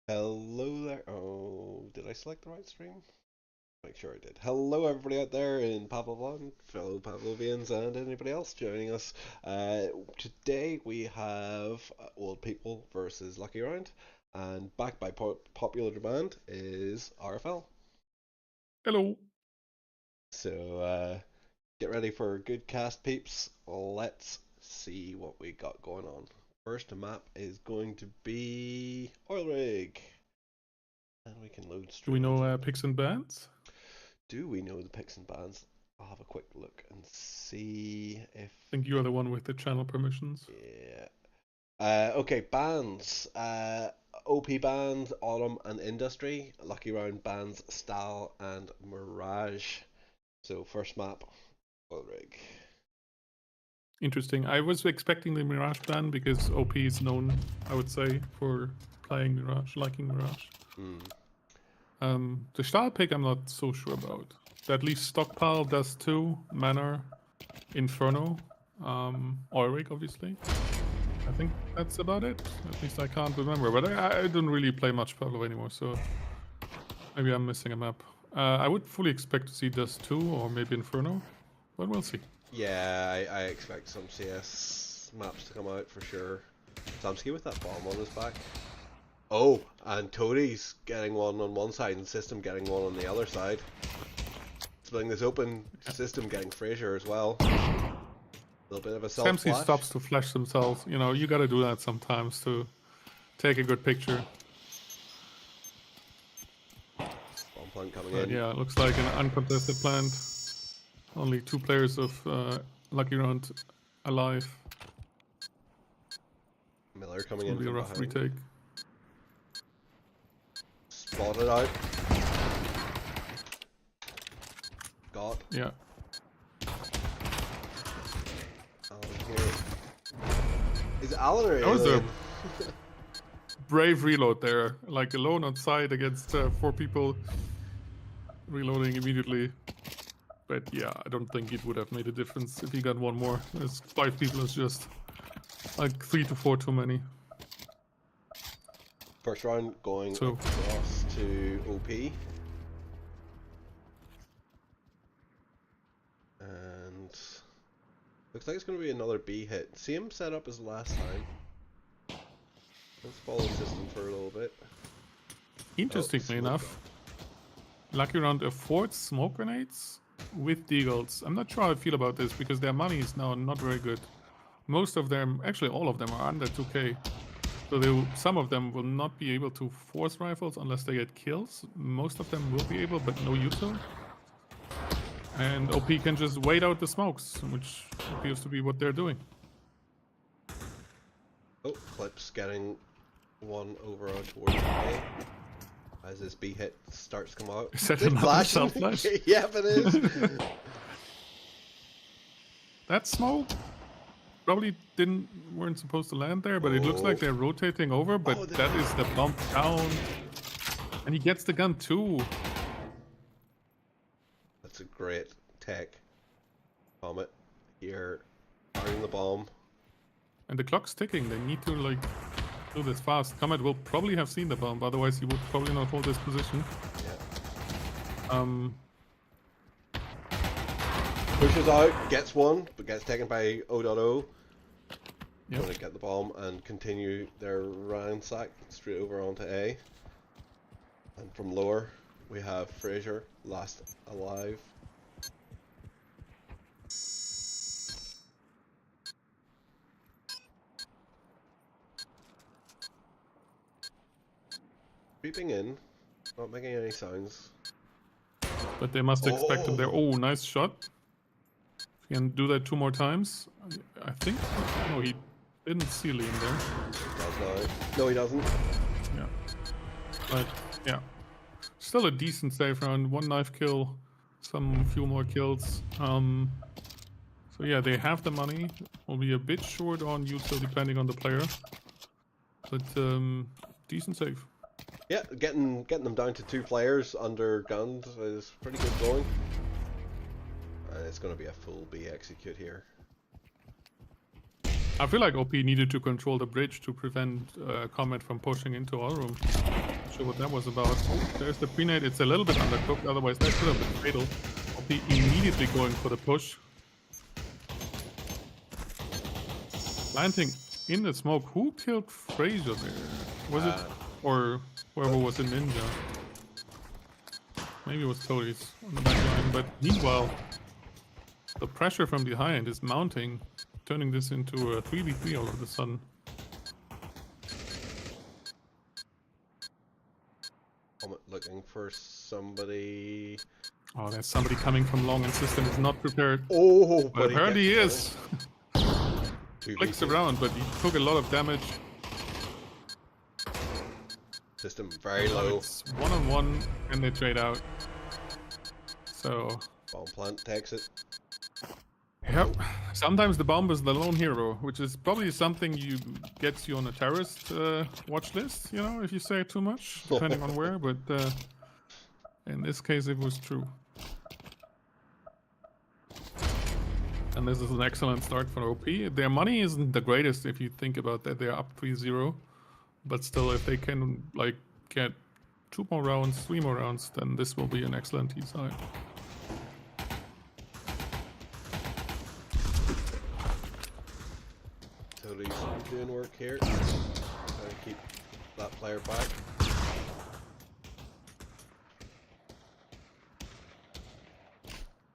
Hello there. Oh, did I select the right stream? Make sure I did. Hello, everybody out there in Pavlov, fellow Pavlovians, and anybody else joining us. Today we have Old People versus Lucky Round, and backed by popular demand is RFL. Hello. So get ready for a good cast, peeps. Let's see what we got going on. First map is going to be Oil Rig. And we can load Do we straight into know it. picks and bands? Do we know the picks and bans? I'll have a quick look and see if. I think you are the one with the channel permissions. Yeah. Okay, bands. OP band, Autumn and Industry. Lucky Round bands, Style and Mirage. So first map, Oil Rig. Interesting. I was expecting the Mirage ban because OP is known, I would say, for playing Mirage, liking Mirage. The Stahl pick I'm not so sure about. At least Stockpile does too. Manor, Inferno, Oil Rig obviously. I think that's about it. At least I can't remember. But I don't really play much Pavlov anymore, so maybe I'm missing a map. I would fully expect to see Dust 2 or maybe Inferno, but we'll see. Yeah, I expect some CS maps to come out for sure. Samsky with that bomb on his back. Oh, and Toadie's getting one on one side and System getting one on the other side. Splitting this open, System getting Fraser as well. A little bit of a self-flash. Samsey stops to flash themselves. You know, you gotta do that sometimes to take a good picture. Bomb plant coming But in. yeah, it looks like an uncontested plant. Only 2 players of Lucky Round alive. Miller coming It'll in be a from rough behind. retake. Spotted out. Got. Yeah. Is Alan or That was Alien? a brave reload there. Like alone on side against 4 people. Reloading immediately. But yeah, I don't think it would have made a difference if he got one more. There's 5 people is just like 3 to 4 too many. First round going across to OP. And looks like it's going to be another B hit. Same setup as last time. Let's follow System for a little bit. Interestingly enough, Lucky Round affords smoke grenades with deagles. I'm not sure how I feel about this because their money is now not very good. Most of them, actually all of them, are under 2k. So some of them will not be able to force rifles unless they get kills. Most of them will be able, but no util. And OP can just wait out the smokes, which appears to be what they're doing. Oh, Clip's getting one over towards A. As this B hit starts to come out. Is that another self-flash? Yep, it is. That smoke probably weren't supposed to land there, but it looks like they're rotating over, but that is the bump down. And he gets the gun too. That's a great tech. Comet here, firing the bomb. And the clock's ticking. They need to like do this fast. Comet will probably have seen the bomb, otherwise he would probably not hold this position. Yeah. Pushes out, gets one, but gets taken by O.O. Yep. Going to get the bomb and continue their ransack straight over onto A. And from lower, we have Fraser, last alive. Creeping in, not making any sounds. But they must expect him there. Oh, nice shot. If he can do that 2 more times, I think. No, he didn't see Liam there. He does now. No, he doesn't. Yeah. But yeah, still a decent save round. 1 knife kill, few more kills. So yeah, they have the money. Will be a bit short on util depending on the player, but decent save. Yeah, getting them down to 2 players under guns is pretty good going. And it's going to be a full B execute here. I feel like OP needed to control the bridge to prevent Comet from pushing into our room. Not sure what that was about. Oh, there's the pre-nade. It's a little bit undercooked, otherwise that could have been fatal. OP immediately going for the push. Planting in the smoke. Who killed Fraser there? Was it... or whoever was a ninja? Maybe it was Toadies on the back line, but meanwhile, the pressure from behind is mounting, turning this into a 3v3 all of a sudden. I'm looking for somebody. Oh, there's somebody coming from long and system is not prepared. Oh, But apparently he is. 2v2. Flicks around, but he took a lot of damage. System very low. It's 1-on-1 and they trade out. So... Bomb plant takes it. Yep. Sometimes the bomb is the lone hero, which is probably something you gets you on a terrorist watch list, you know, if you say it too much, depending on where, but in this case it was true. And this is an excellent start for OP. Their money isn't the greatest if you think about that. They're up 3-0, but still if they can like get 2 more rounds, 3 more rounds, then this will be an excellent T side. Totally doing work here. Trying to keep that player back.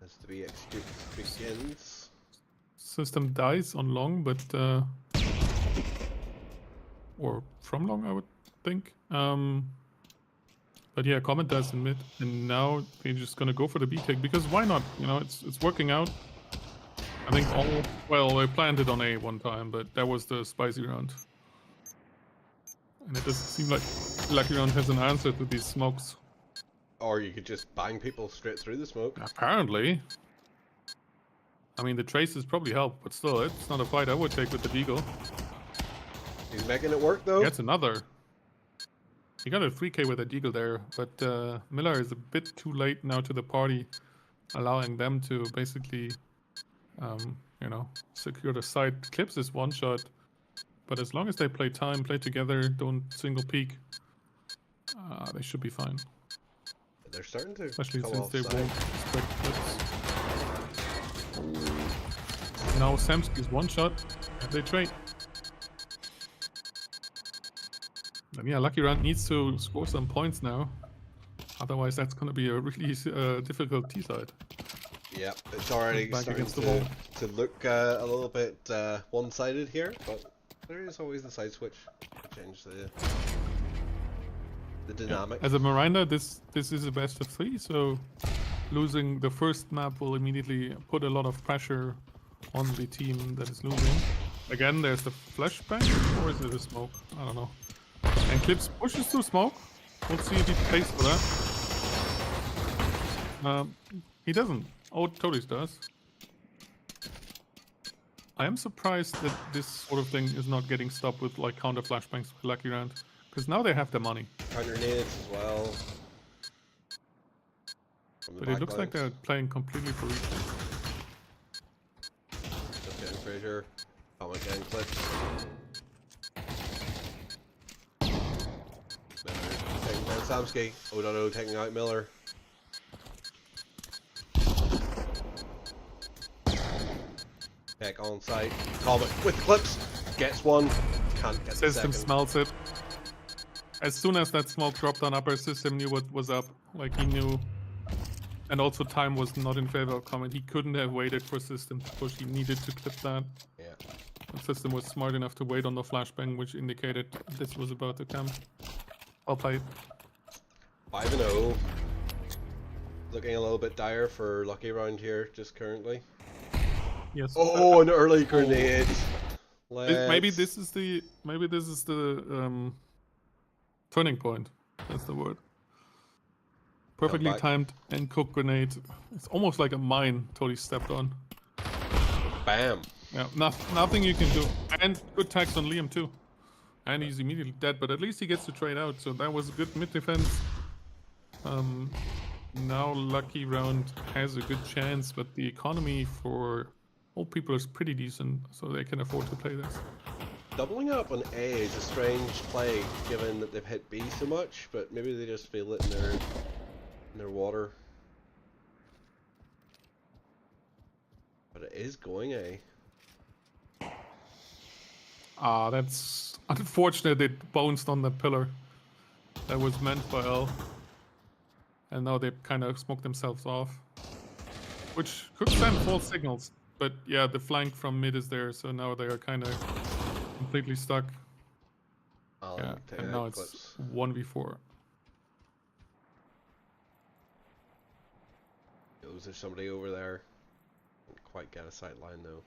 As the BX begins. System dies on long, but or from long, I would think. But yeah, Comet dies in mid, and now they're just gonna go for the B take because why not? You know, it's working out. I think well, they planted on A one time, but that was the spicy round. And it doesn't seem like Lucky Round has an answer to these smokes. Or you could just bang people straight through the smoke. Apparently. I mean, the traces probably help, but still, it's not a fight I would take with the Deagle. He's making it work though. That's another. He got a 3k with a Deagle there, but Miller is a bit too late now to the party, allowing them to basically, you know, secure the side. Clips is one shot, but as long as they play time, play together, don't single peek, they should be fine. They're starting to especially come since they offside. won't expect clips. Now Samsky's one shot, and they trade. And yeah, Lucky Round needs to score some points now. Otherwise, that's going to be a really difficult T-side. Yeah, it's already Back starting against the wall. to look a little bit one-sided here, but there is always the side switch to change the dynamic. As a reminder, this is a best of 3, so losing the first map will immediately put a lot of pressure on the team that is losing. Again, there's the flashbang, or is it a smoke? I don't know. And Clips pushes through smoke. We'll see if he pays for that. He doesn't. Oh, Toadies does. I am surprised that this sort of thing is not getting stopped with like counter flashbangs with Lucky Round. Because now they have the money. Counter nades as well. But it looks like they're playing completely for reach. Just getting Fraser. Comet getting clips. Miller taking down Samsky. Ododo taking out Miller. Back on site. Comet with clips. Gets one. Can't get the System second. smells it. As soon as that smoke dropped on upper, System knew what was up. Like he knew. And also time was not in favor of Comet. He couldn't have waited for System to push. He needed to clip that. Yeah. The System was smart enough to wait on the flashbang, which indicated this was about to come. Well played. 5-0. Looking a little bit dire for Lucky Round here, just currently. Yes. Oh, an early grenade. Maybe this is the turning point. That's the word. Perfectly timed and cooked grenade. It's almost like a mine Totally stepped on. Bam. Yeah, nothing you can do. And good tags on Liam too. And he's immediately dead, but at least he gets to trade out. So that was a good mid defense. Now Lucky Round has a good chance, but the economy for old people are pretty decent, so they can afford to play this. Doubling up on A is a strange play, given that they've hit B so much, but maybe they just feel it in their water. But it is going A. Ah, that's unfortunate. It bounced on the pillar that was meant by L. And now they kind of smoked themselves off. Which could send false signals. But yeah, the flank from mid is there, so now they are kind of completely stuck. Yeah, and now it's 1v4. There's somebody over there. Can't quite get a sight line though.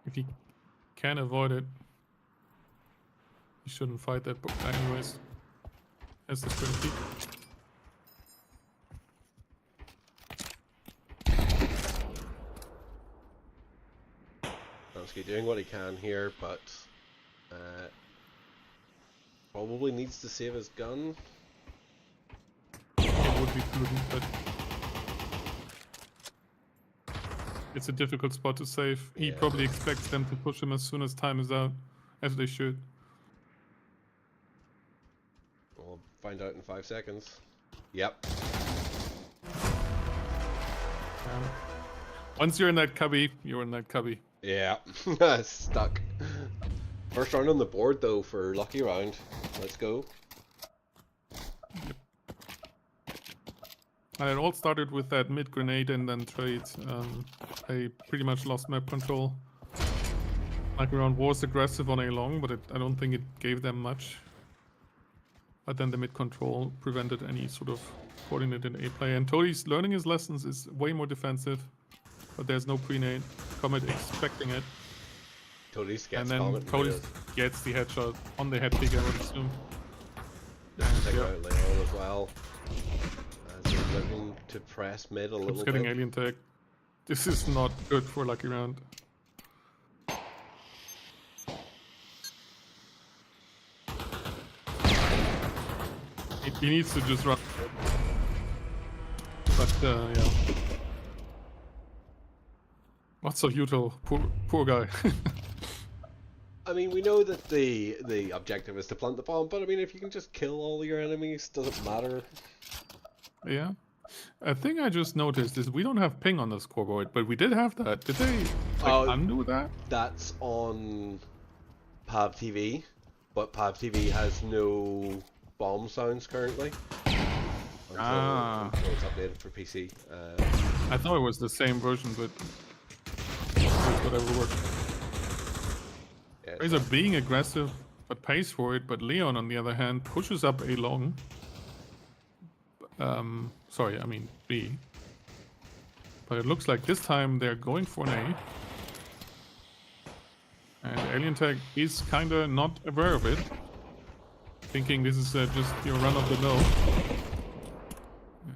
If you can avoid it, you shouldn't fight that book anyways. As the sprint peak. Lansky doing what he can here, but probably needs to save his gun. It would be prudent, but it's a difficult spot to save. He probably expects them to push him as soon as time is out, as they should. We'll find out in 5 seconds. Yep. Once you're in that cubby, you're in that cubby. Yeah. Stuck. First round on the board though for lucky round. Let's go. Yep. And it all started with that mid grenade and then trade. I pretty much lost map control. Lucky round was aggressive on A long, but I don't think it gave them much. But then the mid control prevented any sort of coordinated A play. And Toadi's learning his lessons is way more defensive. But there's no pre-nade. Comet expecting it. Toadi's gets and then Toadi's gets the headshot on the head pick, I would assume. Check out Leon as well. As he's looking to press mid a little bit. Getting alien tag. This is not good for lucky round. He needs to just run. But yeah. Not so utile, poor guy. I mean, we know that the objective is to plant the bomb, but I mean, if you can just kill all your enemies, doesn't matter. Yeah. A thing I just noticed is we don't have ping on the scoreboard, but we did have that. Did they undo that? That's on Pav TV, but Pav TV has no bomb sounds currently. Until it's updated for PC. I thought it was the same version, but whatever works. Yeah, Razor being aggressive, but pays for it. But Leon, on the other hand, pushes up A long. Sorry, I mean B. But it looks like this time they're going for an A. And Alien Tag is kinda not aware of it. Thinking this is just your run of the mill.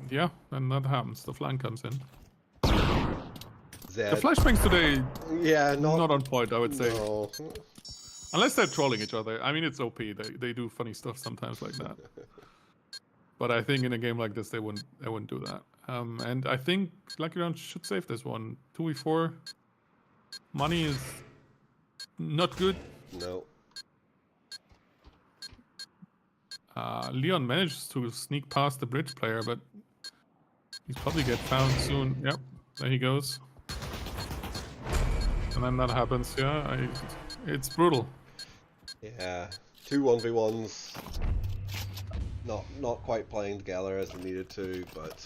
And yeah, then that happens. The flank comes in. The flashbangs today, not on point, I would say. No. Unless they're trolling each other. I mean, it's OP. They do funny stuff sometimes like that. But I think in a game like this, they wouldn't do that. And I think Lucky Round should save this one. 2v4. Money is not good. No. Leon manages to sneak past the bridge player, but he's probably get found soon. Yep, there he goes. And then that happens, yeah. It's brutal. Yeah, 2 1v1s. Not quite playing together as they needed to, but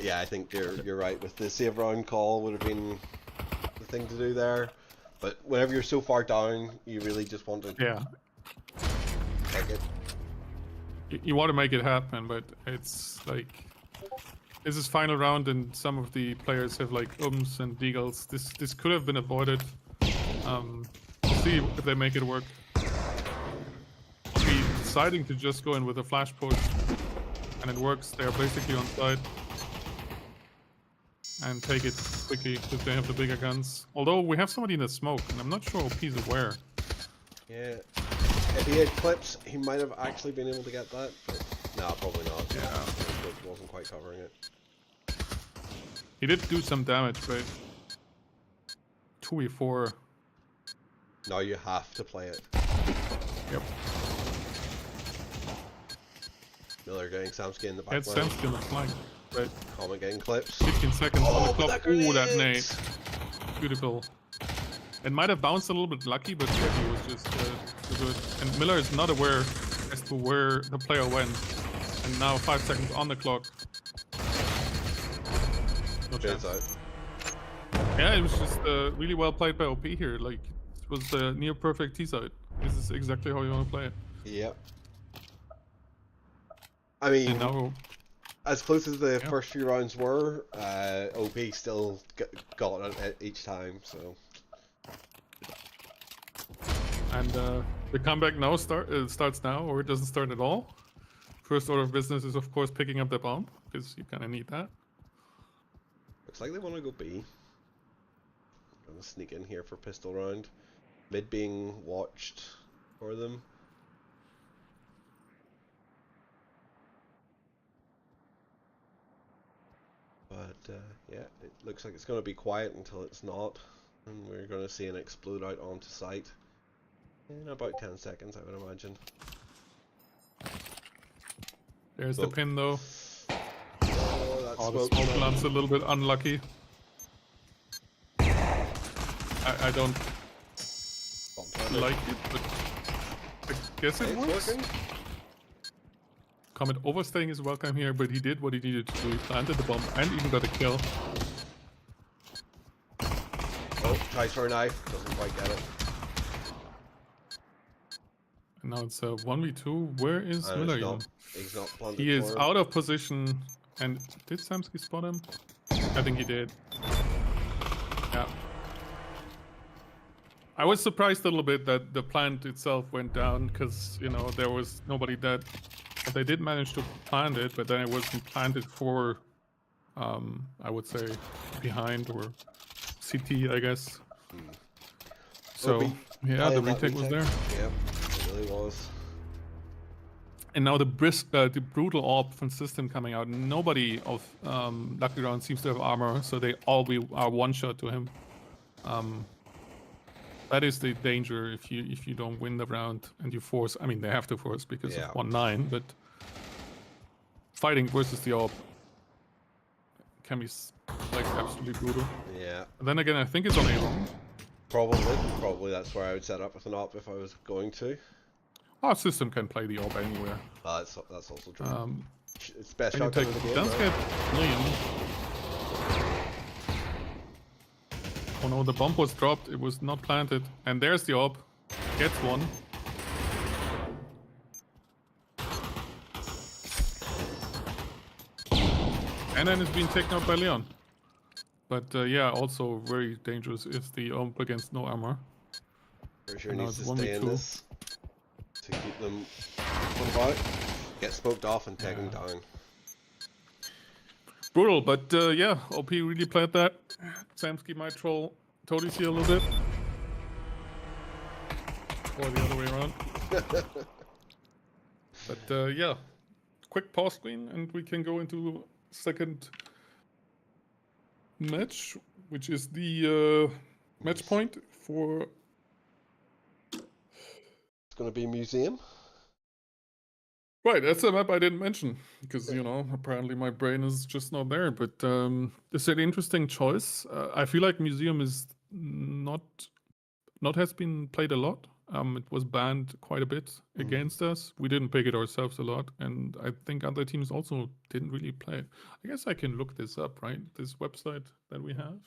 yeah, I think you're right with the save round call would have been the thing to do there. But whenever you're so far down, you really just want to take it. You want to make it happen, but it's like this is final round, and some of the players have like ums and deagles. This could have been avoided. We'll see if they make it work. Be deciding to just go in with a flash push, and it works. They are basically on side and take it quickly because they have the bigger guns. Although we have somebody in the smoke, and I'm not sure if he's aware. Yeah, if he had clips, he might have actually been able to get that, but no, probably not. Yeah, it wasn't quite covering it. He did do some damage, but 2v4. Now you have to play it. Yep. Miller getting Samsky in the back Had line. Samsky on the flank. Right. Comet getting clips. 15 seconds on the clock. Ooh, that grenade! nade. Beautiful. It might have bounced a little bit lucky, but yeah, he was just too good. And Miller is not aware as to where the player went. And now 5 seconds on the clock. No chance. Out. Yeah, it was just really well played by OP here. Like, it was the near perfect T-side. This is exactly how you want to play it. Yep. I mean, now, as close as the first few rounds were, OP still got it each time, so. And the comeback now starts now, or it doesn't start at all. First order of business is, of course, picking up the bomb, because you kind of need that. Looks like they want to go B. Gonna sneak in here for pistol round. Mid being watched for them. But yeah, it looks like it's going to be quiet until it's not. And we're going to see an explode out onto site in about 10 seconds, I would imagine. There's the pin though. Oh, the smoke lamp's a little bit unlucky. I don't like it, but I guess it works. Working. Comet overstaying is welcome here, but he did what he needed to do. He planted the bomb and even got a kill. Oh, tries for a knife, doesn't quite get it. And now it's a 1v2. Where is Miller? He's not planted. He is out of position. And did Samsky spot him? I think he did. Yeah. I was surprised a little bit that the plant itself went down because, you know, there was nobody dead. But they did manage to plant it, but then it wasn't planted for, I would say, behind or CT, I guess. So, yeah, the retake was there. Yep, it really was. And now the brutal AWP from system coming out. Nobody of Lucky Round seems to have armor, so they all are one shot to him. That is the danger if you don't win the round and you force. I mean, they have to force because of 1-9, but fighting versus the AWP can be like absolutely brutal. Yeah. And then again, I think it's on A long. Probably that's where I would set up with an AWP if I was going to. Our system can play the AWP anywhere. That's also true. It's best shot in the game. Don't get million. Oh no, the bomb was dropped. It was not planted. And there's the AWP. Gets one. And then it's being taken out by Leon. But yeah, also very dangerous if the AWP against no armor. Pretty sure needs to stay in this to keep them about. Get smoked off and taken down. Brutal, but yeah, OP really played that. Samsky might troll Toadies here a little bit. Or the other way around. But yeah, quick pause screen and we can go into second match, which is the match point for... It's going to be Museum. Right, that's a map I didn't mention, because, you know, apparently my brain is just not there, but it's an interesting choice. I feel like Museum is not has been played a lot. It was banned quite a bit against us. We didn't pick it ourselves a lot, and I think other teams also didn't really play it. I guess I can look this up, right? This website that we have.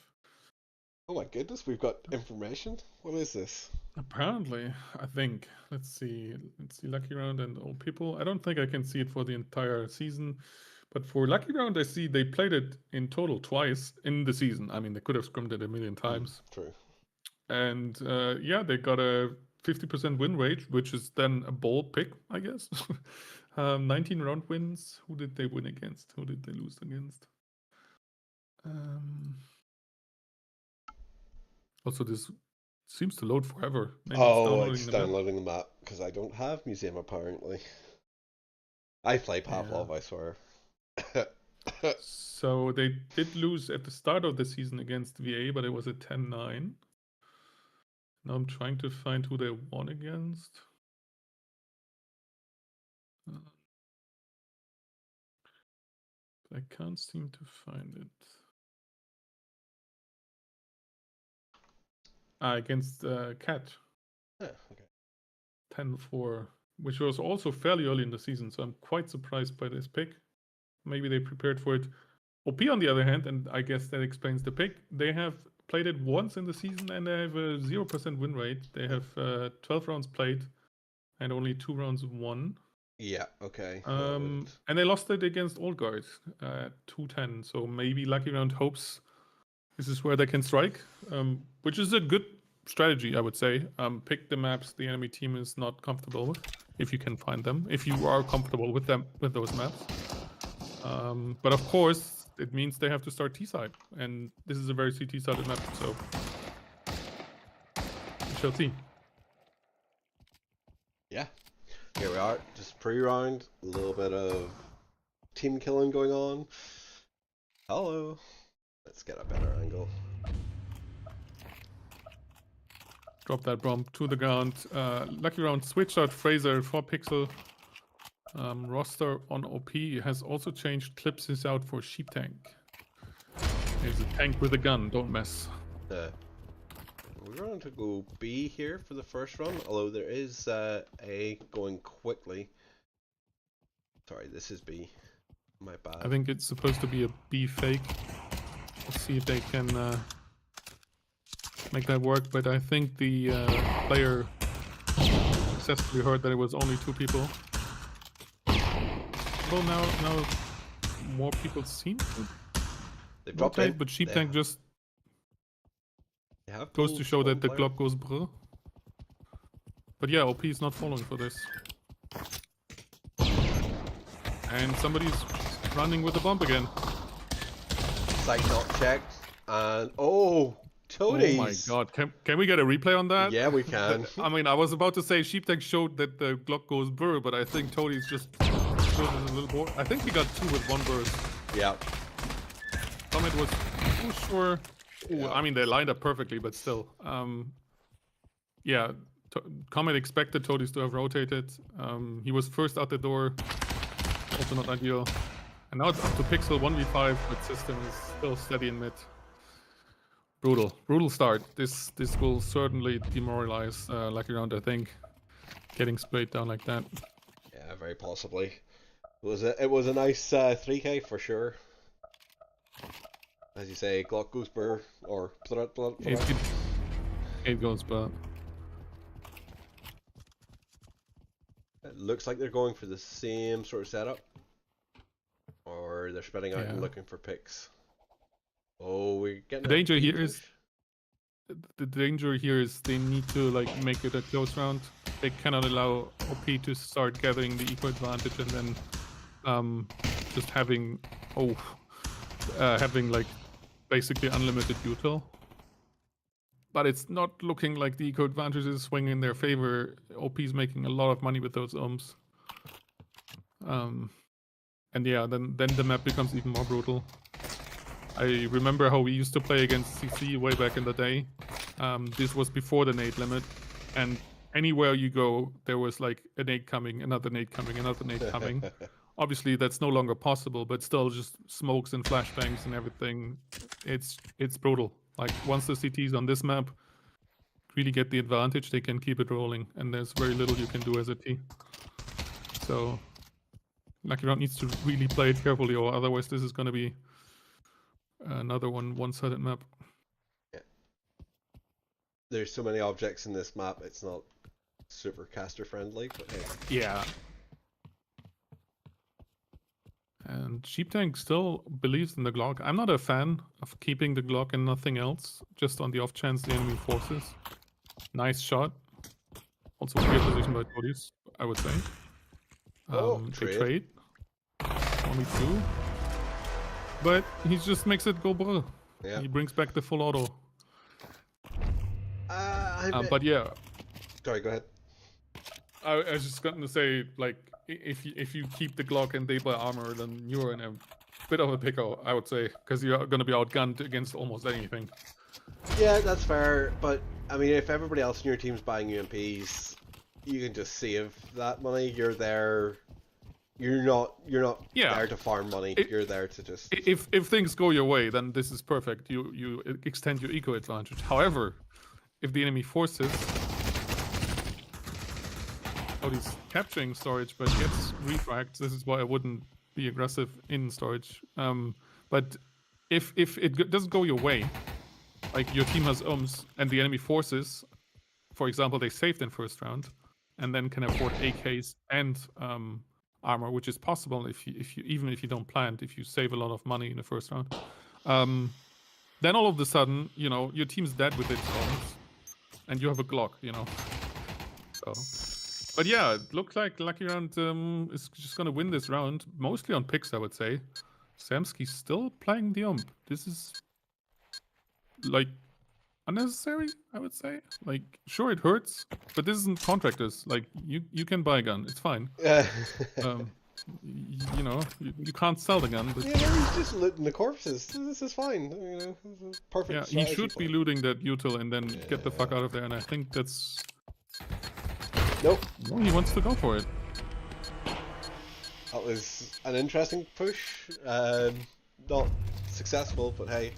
Oh my goodness, we've got information. What is this? Apparently, I think. Let's see Lucky Round and All People. I don't think I can see it for the entire season, but for Lucky Round, I see they played it in total twice in the season. I mean, they could have scrimmed it a million times. True. And yeah, they got a 50% win rate, which is then a bold pick, I guess. 19 round wins. Who did they win against? Who did they lose against? Also, this seems to load forever. Maybe it's downloading the map because I don't have Museum apparently. I play Pavlov, I swear. So they did lose at the start of the season against VA, but it was a 10-9. Now I'm trying to find who they won against. I can't seem to find it. Against Cat. Yeah, okay. 10-4, which was also fairly early in the season, so I'm quite surprised by this pick. Maybe they prepared for it. OP, on the other hand, and I guess that explains the pick, they have played it once in the season and they have a 0% win rate. They have 12 rounds played and only 2 rounds won. Yeah, okay. And they lost it against Old Guard at 2-10, so maybe Lucky Round hopes this is where they can strike, which is a good strategy, I would say. Pick the maps the enemy team is not comfortable with, if you can find them, if you are comfortable with them, with those maps. But of course, it means they have to start T-side, and this is a very CT-sided map, so we shall see. Yeah, here we are, just pre-round, a little bit of team killing going on. Hello. Let's get a better angle. Drop that bomb to the ground. Lucky Round switched out Fraser for Pixel. Roster on OP has also changed. Clips is out for Sheep Tank. There's a tank with a gun, don't mess. We're going to go B here for the first run, although there is A going quickly. Sorry, this is B. My bad. I think it's supposed to be a B fake. Let's see if they can make that work, but I think the player successfully heard that it was only 2 people. Well, now more people seem to They've dropped rotate, in. but Sheep Tank just goes pulled to show that the player. clock goes brr. But yeah, OP is not falling for this. And somebody's running with the bomb again. Site not checked, and oh, Toadies! Oh my god, can we get a replay on that? Yeah, we can. I mean, I was about to say Sheep Tank showed that the clock goes brr, but I think Toadies just goes a little more. I think he got 2 with 1 burst. Yeah. Comet was too sure. Yeah. I mean, they lined up perfectly, but still. Yeah, Comet expected Toadies to have rotated. He was first out the door. Also not ideal. And now it's up to Pixel 1v5, but system is still steady in mid. Brutal start. This will certainly demoralize Lucky Round, I think. Getting sprayed down like that. Yeah, very possibly. It was a nice 3k for sure. As you say, Glock goes burr, or It goes, but it looks like they're going for the same sort of setup, or they're spreading out and looking for picks. Oh, we're getting the danger here is they need to like make it a close round. They cannot allow OP to start gathering the eco advantage and then just having like basically unlimited util. But it's not looking like the eco advantage is swinging in their favor. OP is making a lot of money with those ohms. And yeah, then the map becomes even more brutal. I remember how we used to play against CC way back in the day. This was before the nade limit, and anywhere you go, there was like a nade coming, another nade coming, another nade coming. Obviously, that's no longer possible, but still, just smokes and flashbangs and everything. It's brutal. Like once the CTs on this map really get the advantage, they can keep it rolling, and there's very little you can do as a T. So Lucky Round needs to really play it carefully, or otherwise this is going to be another one-sided map. Yeah. There's so many objects in this map, it's not super caster friendly, but hey. Yeah. And Sheep Tank still believes in the Glock. I'm not a fan of keeping the Glock and nothing else, just on the off chance the enemy forces. Nice shot. Also clear position by Toadies, I would say. They trade. Only 2. But he just makes it go brr. Yeah. He brings back the full auto. But yeah. Sorry, go ahead. I was just going to say, like, if you keep the Glock and they buy armor, then you're in a bit of a pickle, I would say, because you're going to be outgunned against almost anything. Yeah, that's fair. But I mean, if everybody else in your team's buying UMPs, you can just save that money. You're there. You're not Yeah. there to farm money. You're there to just. If things go your way, then this is perfect. You extend your eco advantage. However, if the enemy forces, he's capturing storage but gets refragged. This is why I wouldn't be aggressive in storage. But if it doesn't go your way, like your team has ohms and the enemy forces, for example, they saved in first round, and then can afford AKs and armor, which is possible if you even if you don't plant, if you save a lot of money in the first round. Then all of a sudden, you know, your team's dead with its ohms, and you have a Glock, you know. So, but yeah, it looks like Lucky Round is just gonna win this round, mostly on picks, I would say. Samsky's still playing the ump. This is like unnecessary, I would say. Like, sure, it hurts, but this isn't contractors. Like, you can buy a gun, it's fine. You know, you can't sell the gun, but yeah, he's just looting the corpses. This is fine. You know, this is perfect. Yeah, he should be looting that util and then get the fuck out of there. And I think that's. Nope. No, he wants to go for it. That was an interesting push. Not successful, but hey.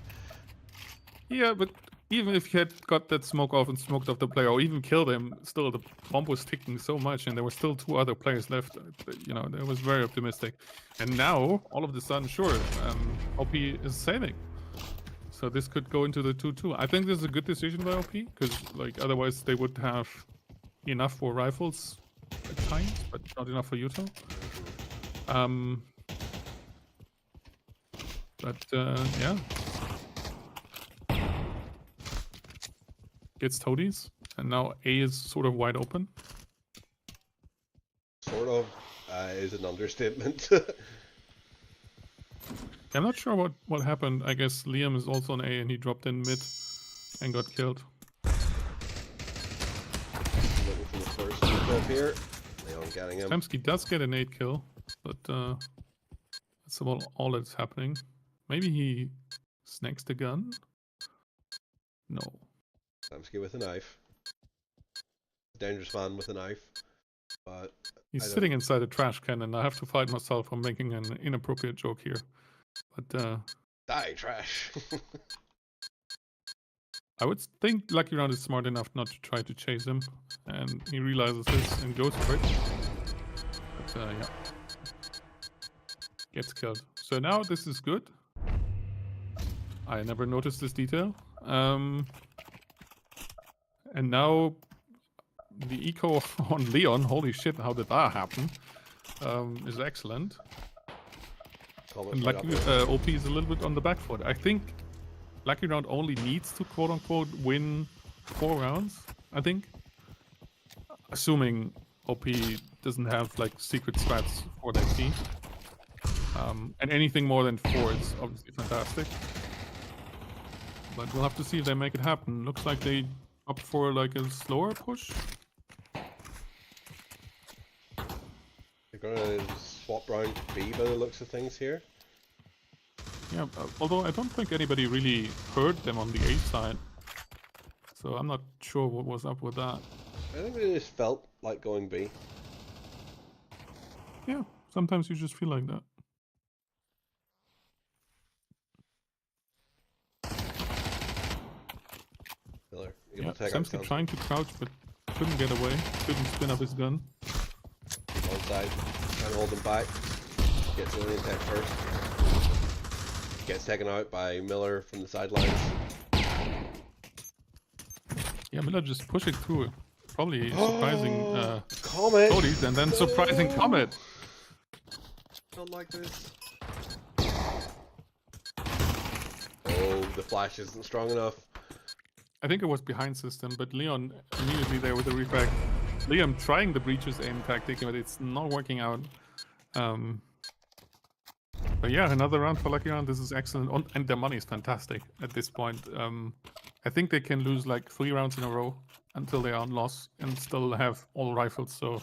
Yeah, but even if he had got that smoke off and smoked off the player, or even killed him, still the bomb was ticking so much, and there were still 2 other players left. You know, that was very optimistic. And now, all of a sudden, sure, OP is saving. So this could go into the 2-2. I think this is a good decision by OP, because like otherwise they would have enough for rifles at times, but not enough for util. Yeah. Gets toadies, and now A is sort of wide open. Sort of is an understatement. I'm not sure what happened. I guess Liam is also on A, and he dropped in mid and got killed. Looking for the first kill here. Leon getting him. Samsky does get an 8 kill, but that's about all that's happening. Maybe he snakes the gun? No. Samsky with a knife. Dangerous man with a knife. But he's sitting inside a trash can, and I have to fight myself from making an inappropriate joke here. But die, trash. I would think Lucky Round is smart enough not to try to chase him, and he realizes this and goes for it. But yeah, gets killed. So now this is good. I never noticed this detail. And now the eco on Leon, holy shit, how did that happen? Is excellent. And Lucky OP is a little bit on the back foot. I think Lucky Round only needs to quote-unquote win 4 rounds, I think. Assuming OP doesn't have like secret strats for that team. And anything more than 4 is obviously fantastic. But we'll have to see if they make it happen. Looks like they opt for like a slower push. They're gonna swap round to B by the looks of things here. Yeah, although I don't think anybody really heard them on the A side. So I'm not sure what was up with that. I think they just felt like going B. Yeah, sometimes you just feel like that. Miller, yeah, Samsky trying to crouch but couldn't get away, couldn't spin up his gun. One side, trying to hold him back. Gets the alien tech first. Gets taken out by Miller from the sidelines. Yeah, Miller just pushing through. Probably surprising Comet! Toadies and then surprising Comet. Don't like this. Oh, the flash isn't strong enough. I think it was behind system, but Leon immediately there with the refrag. Liam trying the breaches aim tactic, but it's not working out. But yeah, another round for Lucky Round. This is excellent, and their money is fantastic at this point. I think they can lose like 3 rounds in a row until they are on loss and still have all rifles. So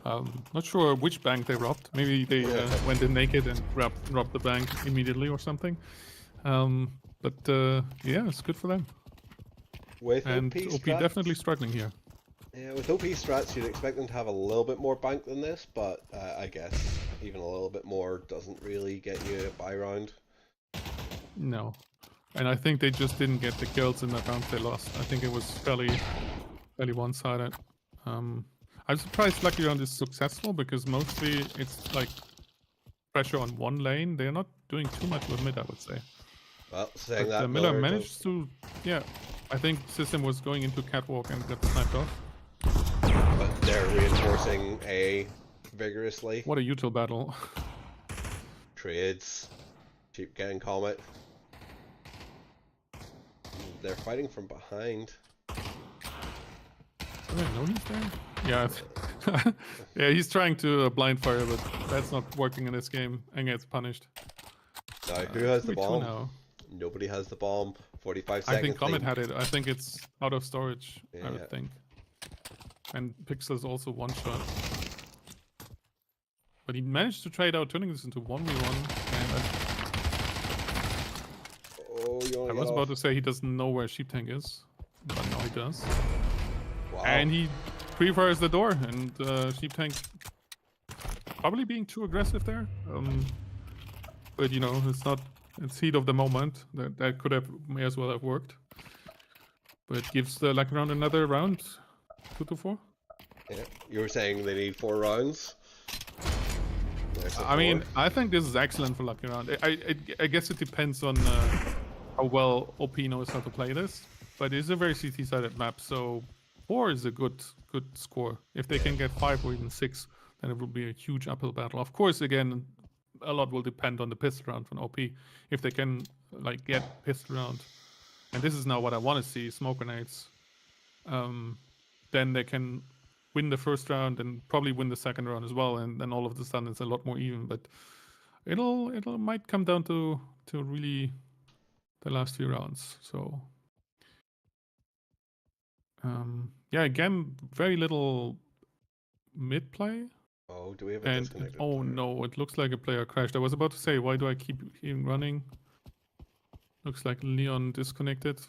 Not sure which bank they robbed. Maybe they went in naked and robbed the bank immediately or something. But yeah, it's good for them. With And OP OP strats, definitely struggling here. yeah, with OP strats, you'd expect them to have a little bit more bank than this, but I guess even a little bit more doesn't really get you a buy round. No. And I think they just didn't get the kills in that round they lost. I think it was fairly one-sided. I'm surprised Lucky Round is successful because mostly it's like pressure on one lane. They're not doing too much with mid, I would say. Well, saying But that, Miller managed to, yeah. I think System was going into catwalk and got sniped off. But they're reinforcing A vigorously. What a util battle. Trades. Keep getting Comet. They're fighting from behind. Do I know he's there? Yeah. Yeah, he's trying to blind fire, but that's not working in this game and gets punished. Now, who has the 2v2 bomb? now. Nobody has the bomb. 45 seconds. I think Comet had it. I think it's out of storage, I Yeah. would think. And Pixel's also one shot. But he managed to trade out, turning this into 1v1. And Oh, you want I to was about to say he doesn't know where Sheep Tank is, but now he does. Wow. And he pre-fires the door, and Sheep Tank probably being too aggressive there. But you know, it's heat of the moment. That could have, may as well have worked. But it gives the Lucky Round another round, 2-4. Yeah. You were saying they need 4 rounds? I mean, I think this is excellent for Lucky Round. I guess it depends on how well OP knows how to play this, but it's a very CT-sided map, so 4 is a good score. If they can get 5 or even 6, then it will be a huge uphill battle. Of course, again, a lot will depend on the pistol round from OP. If they can like get pistol round, and this is now what I want to see, smoke grenades, then they can win the first round and probably win the second round as well, and then all of a sudden it's a lot more even. But it'll might come down to really the last few rounds. So yeah, again, very little mid play. Oh, do we have a And disconnected oh player? no, it looks like a player crashed. I was about to say, why do I keep him running? Looks like Leon disconnected.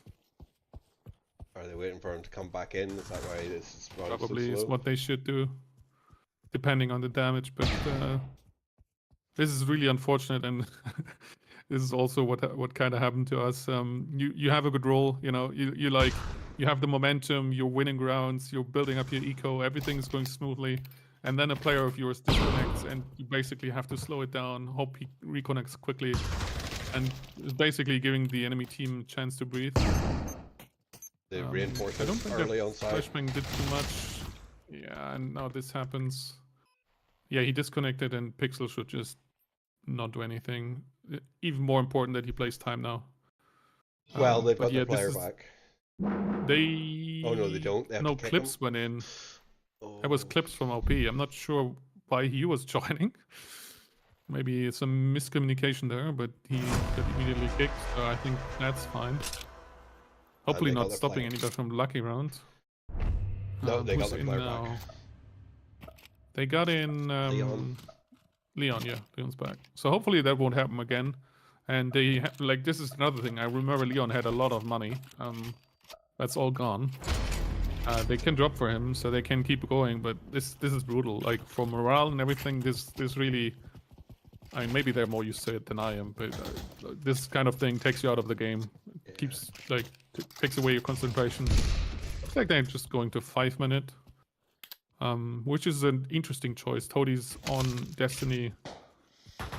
Are they waiting for him to come back in? Is that why this is running Probably so is slow? what they should do, depending on the damage. But this is really unfortunate, and this is also what kind of happened to us. You have a good role, you know. You like, you have the momentum. You're winning rounds. You're building up your eco. Everything is going smoothly, and then a player of yours disconnects, and you basically have to slow it down. Hope he reconnects quickly, and basically giving the enemy team a chance to breathe. The I don't reinforcements think early that on side. Flashbang did too much. Yeah, and now this happens. Yeah, he disconnected, and Pixel should just not do anything. Even more important that he plays time now. Well, they've but got yeah, their player this is- back. They... Oh no, they don't. They have No, to kick Clips him. went in. Oh. That was Clips from OP. I'm not sure why he was joining. Maybe some miscommunication there, but he got immediately kicked, so I think that's fine. Hopefully they got not their stopping player. anybody from Lucky Round. No, they got Who's their in player now? back. They got in Leon, yeah, Leon's back. So hopefully that won't happen again. And they like, this is another thing. I remember Leon had a lot of money. That's all gone. They can drop for him, so they can keep going. But this is brutal. Like, for morale and everything, this really. I mean, maybe they're more used to it than I am, but this kind of thing takes you out of the game. It keeps like takes away your concentration. Looks like they're just going to 5-minute, which is an interesting choice. Toadi's on Destiny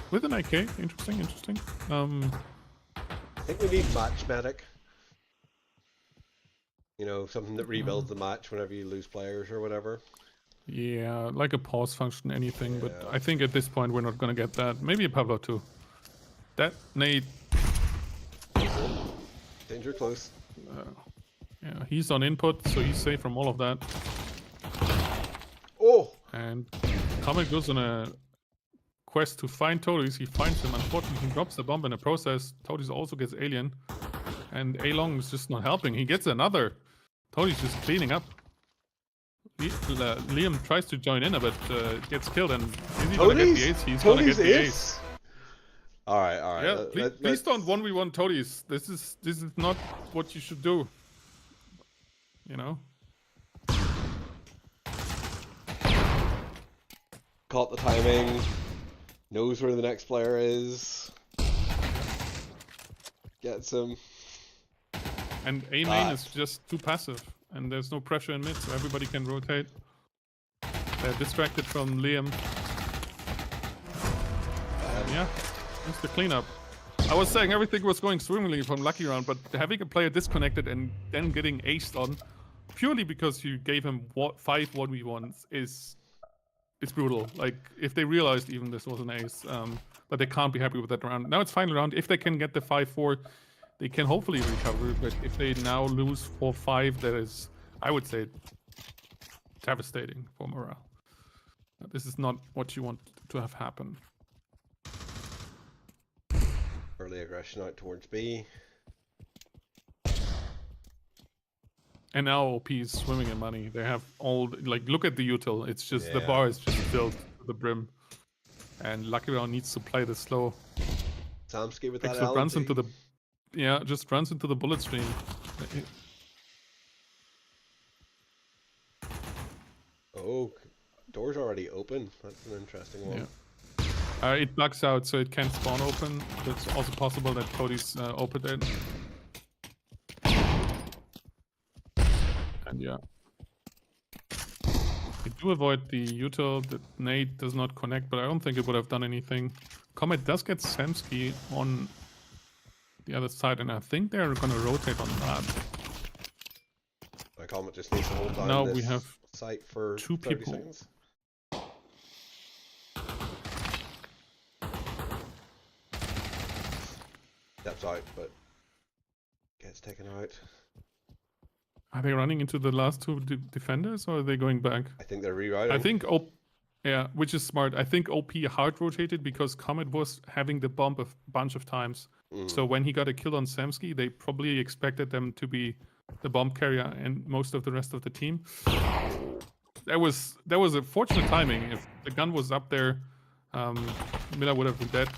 with an IK. Interesting. I think we need match medic. You know, something that rebuilds the match whenever you lose players or whatever. Yeah, like a pause function, anything. But Yeah. I think at this point we're not gonna get that. Maybe a Pavlov too. That nade. Danger close. Yeah, he's on input, so he's safe from all of that. Oh! And Comet goes on a quest to find Toadies. He finds him. Unfortunately, he drops the bomb in the process. Toadies also gets alien. And A-Long is just not helping. He gets another. Toadies just cleaning up. Liam tries to join in, but gets killed, and is he gonna get the ace? He's gonna get Tony's the ace. ace. All right, all right. Yeah, please don't 1v1 Toadies. This is not what you should do. You know. Caught the timing. Knows where the next player is. Gets him. And A main is just too passive, and there's no pressure in mid, so everybody can rotate. They're distracted from Liam. Yeah, it's the cleanup. I was saying everything was going swimmingly from Lucky Round, but having a player disconnected and then getting aced on purely because you gave him 5 1v1s is brutal. Like, if they realized even this was an ace, but they can't be happy with that round. Now it's final round. If they can get the 5-4, they can hopefully recover. But if they now lose 4-5, that is, I would say, devastating for morale. This is not what you want to have happen. Early aggression out towards B. And now OP is swimming in money. They have all, like, look at the util. It's just, the bar is just filled to the brim. And Lucky Round needs to play this slow. Samsky with that Pixel runs into the, just runs into the bullet stream. Oh, door's already open. That's an interesting one. Yeah. It bugs out, so it can't spawn open. It's also possible that Cody's opened it. And yeah. We do avoid the util. The nade does not connect, but I don't think it would have done anything. Comet does get Samsky on the other side, and I think they're going to rotate on that. My Comet just needs to hold down now this we have site for 2 30 people. seconds. Steps out, but gets taken out. Are they running into the last 2 defenders, or are they going back? I think they're rerouting. I think yeah, which is smart. I think OP hard rotated because Comet was having the bomb a bunch of times. So when he got a kill on Samsky, they probably expected them to be the bomb carrier and most of the rest of the team. That was a fortunate timing. If the gun was up there, Miller would have been dead.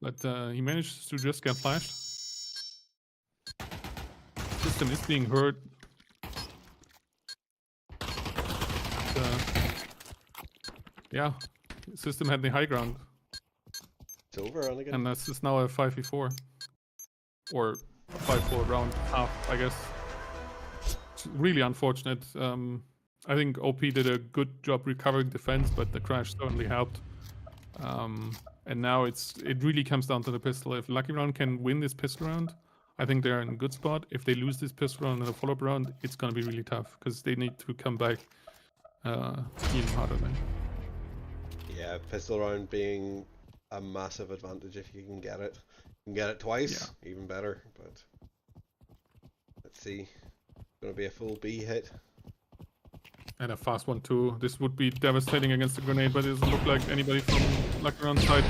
But he managed to just get flashed. System is being hurt. Yeah, System had the high ground. It's over, Anakin. And this is now a 5v4. Or a 5-4 round half, I guess. It's really unfortunate. I think OP did a good job recovering defense, but the crash certainly helped. And now it really comes down to the pistol. If Lucky Round can win this pistol round, I think they're in a good spot. If they lose this pistol round in the follow-up round, it's going to be really tough because they need to come back even harder then. Yeah, pistol round being a massive advantage if you can get it. You can get it twice, even better. But let's see. It's going to be a full B hit. And a fast one too. This would be devastating against the grenade, but it doesn't look like anybody from Lucky Round side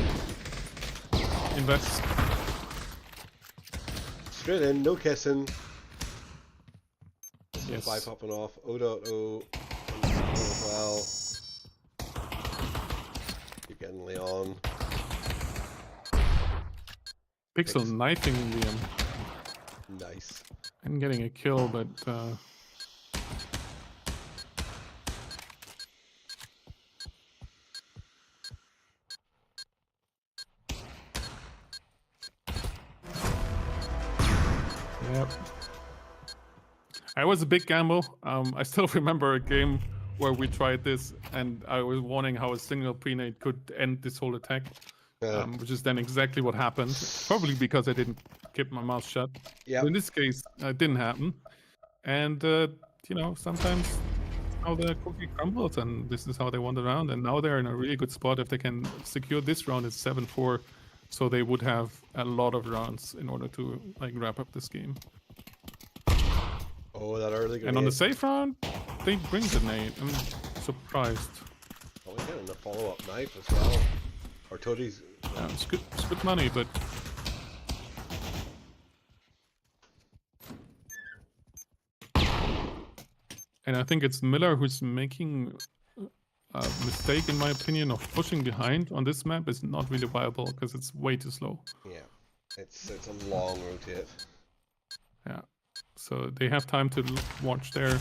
invests. Straight in, no kissing. Yes. 5 popping off. O.O as well. Keep getting Leon. Pixel knifing Liam. Nice. And getting a kill, but yep. It was a big gamble. I still remember a game where we tried this, and I was warning how a single pre-nade could end this whole attack, which is then exactly what happened. Probably because I didn't keep my mouth shut. Yeah. In this case, it didn't happen. And you know, sometimes how the cookie crumbles, and this is how they won the round. And now they're in a really good spot. If they can secure this round, it's 7-4. So they would have a lot of rounds in order to like wrap up this game. Oh, that early grenade. And on the safe round, they bring the nade. I'm surprised. Oh, we're getting a follow-up knife as well. Or Toadies. Yeah, it's good money, but And I think it's Miller who's making a mistake, in my opinion, of pushing behind on this map is not really viable because it's way too slow. Yeah, it's a long rotate. Yeah, so they have time to watch there.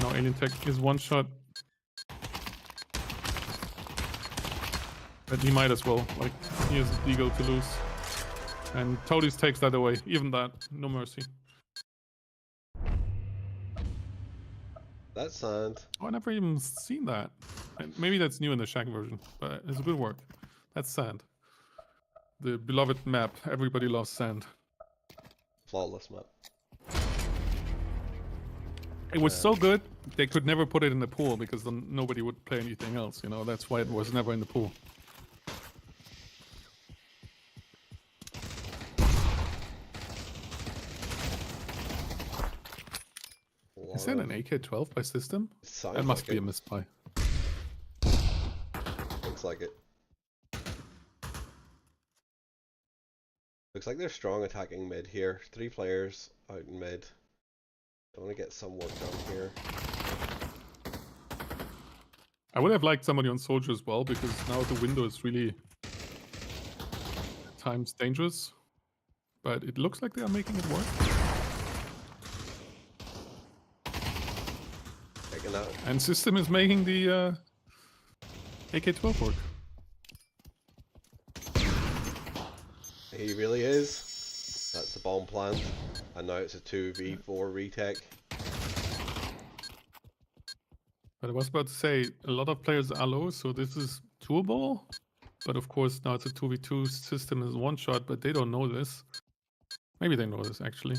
Now Alien Tech is one shot. But he might as well, like, he has a Deagle to lose. And Toadies takes that away, even that, no mercy. That's sand. Oh, I never even seen that. Maybe that's new in the Shack version, but it's good work. That's sand. The beloved map, everybody loves sand. Flawless map. It was so good, they could never put it in the pool because then nobody would play anything else, you know, that's why it was never in the pool. Is that an AK-12 by system? That must be a misbuy. Looks like it. Looks like they're strong attacking mid here. 3 players out in mid. I want to get some work done here. I would have liked somebody on Soldier as well, because now the window is really at times dangerous. But it looks like they are making it work. Taking out. And System is making the AK-12 work. He really is. That's the bomb plant. And now it's a 2v4 retake. But I was about to say, a lot of players are low, so this is doable. But of course, now it's a 2v2 system is one shot, but they don't know this. Maybe they know this, actually.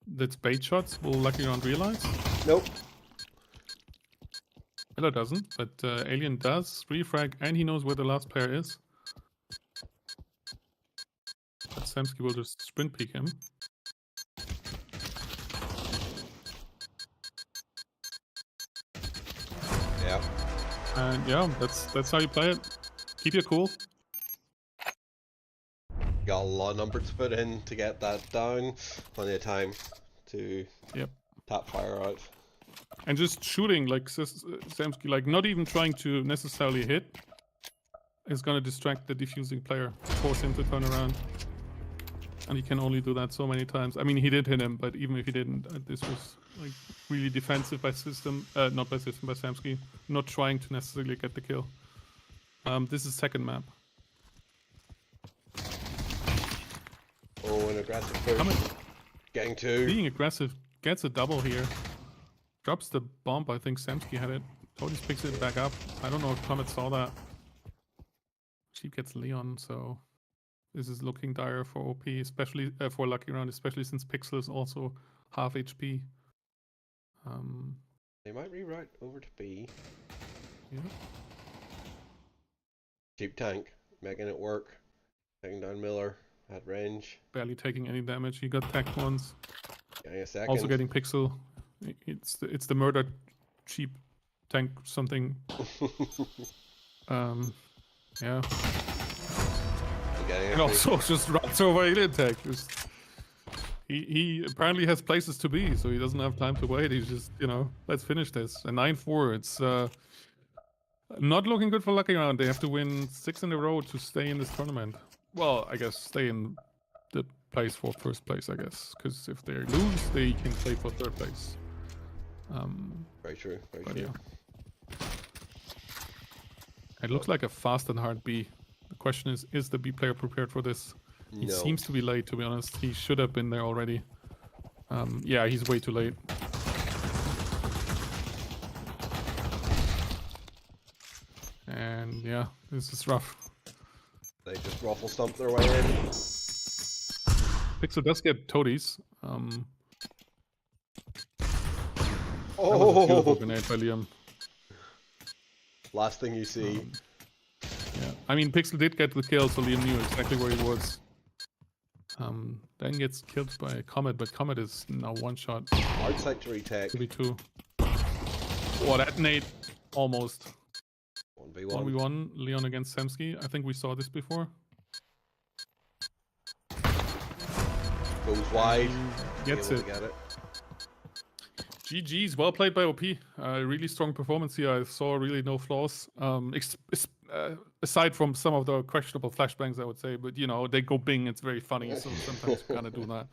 That's bait shots. Will Lucky Round realize? Nope. Miller doesn't, but Alien does. Refrag, and he knows where the last player is. But Samsky will just sprint peek him. Yeah. And yeah, that's how you play it. Keep your cool. Got a lot of number to put in to get that down. Plenty of time to tap fire out. And just shooting, like Samsky, like not even trying to necessarily hit, is gonna distract the defusing player, force him to turn around. And he can only do that so many times. I mean, he did hit him, but even if he didn't, this was like really defensive by system, not by system, by Samsky, not trying to necessarily get the kill. This is second map. Oh, an aggressive push. Getting 2. Being aggressive, gets a double here. Drops the bomb, I think Samsky had it. Totally picks it back up. I don't know if Comet saw that. Sheep gets Leon, so this is looking dire for OP, especially for Lucky Round, especially since Pixel is also half HP. They might reroute over to B. Yeah. Cheap tank, making it work. Taking down Miller at range. Barely taking any damage. He got tagged once. Getting a second. Also getting Pixel. It's the murdered cheap tank something. Yeah. And also just runs over Alien Tech. He apparently has places to be, so he doesn't have time to wait. He's just, you know, let's finish this. A 9-4. It's not looking good for Lucky Round. They have to win 6 in a row to stay in this tournament. Well, I guess stay in the place for first place, I guess. Because if they lose, they can play for third place. Very true, very true. Yeah. It looks like a fast and hard B. The question is the B player prepared for this? He seems to be late, to be honest. He should have been there already. Yeah, he's way too late. And yeah, this is rough. They just ruffle stomp their way in. Pixel does get toadies. Oh! That was a beautiful grenade by Liam. Last thing you see. Yeah, I mean, Pixel did get the kill, so Liam knew exactly where he was. Then gets killed by Comet, but Comet is now one shot. Hard side to retake. 2v2. Oh, that nade almost. 1v1. 1v1, Leon against Samsky. I think we saw this before. Goes wide. Gets Able it. to get it. GG's, well played by OP. Really strong performance here. I saw really no flaws. Aside from some of the questionable flashbangs, I would say, but you know, they go bing, it's very funny, so sometimes you kind of do that.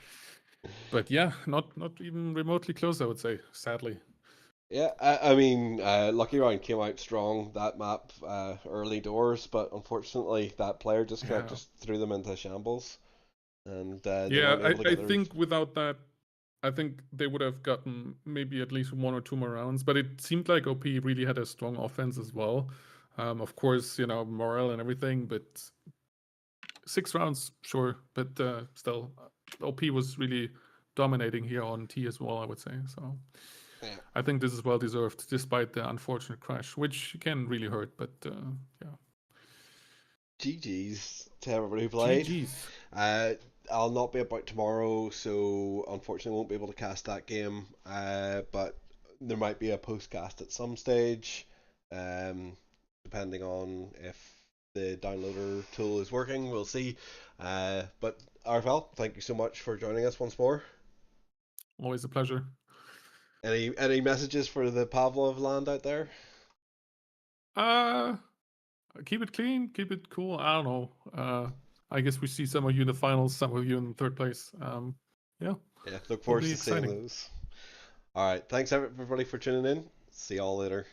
But yeah, not even remotely close, I would say, sadly. Yeah, I mean, Lucky Round came out strong that map early doors, but unfortunately that player just kind of Yeah. just threw them into shambles, and they Yeah, weren't able to I get the. think without that, I think they would have gotten maybe at least 1 or 2 more rounds, but it seemed like OP really had a strong offense as well. Of course, you know, morale and everything, but 6 rounds, sure, but still, OP was really dominating here on T as well, I would say. So Yeah. I think this is well deserved, despite the unfortunate crash, which can really hurt. But yeah, GG's to everybody who played. GG's. I'll not be about tomorrow, so unfortunately won't be able to cast that game. But there might be a post cast at some stage, depending on if the downloader tool is working. We'll see. But RFL, thank you so much for joining us once more. Always a pleasure. Any messages for the Pavlov land out there? Uh, keep it clean, keep it cool. I don't know. I guess we see some of you in the finals, some of you in third place. Yeah. Yeah, look Will forward be to seeing exciting. those. All right, thanks everybody for tuning in. See y'all later.